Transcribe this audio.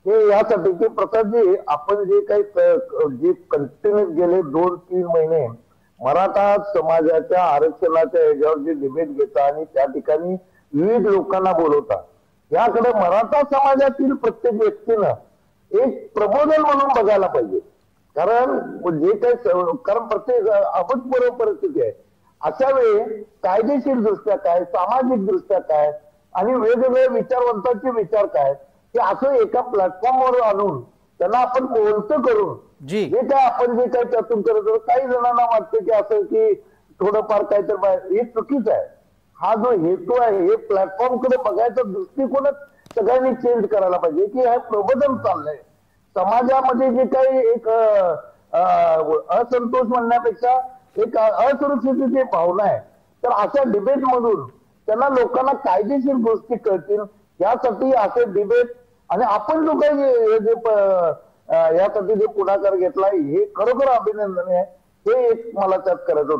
हे यासाठी की प्रसादजी आपण जे काही जे कंटिन्यूस गेले 2-3 महिने मराठा समाजाच्या आरक्षणाच्या याच्यावर जे डिबेट घेता आणि त्या ठिकाणी विविध लोकांना बोलवता, याकडे मराठा समाजातील प्रत्येक व्यक्तीनं एक प्रबोधन म्हणून बघायला पाहिजे. कारण जे काही कारण प्रत्येक अभूतपूर्व परिस्थिती आहे. अशा वेळी कायदेशीर दृष्ट्या काय, सामाजिक दृष्ट्या काय आणि वेगवेगळ्या विचारवंतांचे विचार काय, की असं एका प्लॅटफॉर्मवर आणून त्यांना आपण बोलतं करून जी जे काय आपण जे काही त्यातून करत होतो, काही जणांना वाटतं की असं की थोडंफार काहीतरी हे चुकीचं आहे. हा जो हेतू आहे हे प्लॅटफॉर्म कडे बघायचा दृष्टिकोनच सगळ्यांनी चेंज करायला पाहिजे की हे प्रबोधन चाललंय समाजामध्ये जे काही एक असंतोष म्हणण्यापेक्षा एक असुरक्षिततेची भावना आहे. तर अशा डिबेट मधून त्यांना लोकांना कायदेशीर गोष्टी कळतील यासाठी असे डिबेट आणि आपण जो काही जे यासाठी जे पुढाकार घेतला हे खरोखर अभिनंदनीय आहे. हे एक मला त्यात करायचं होतं.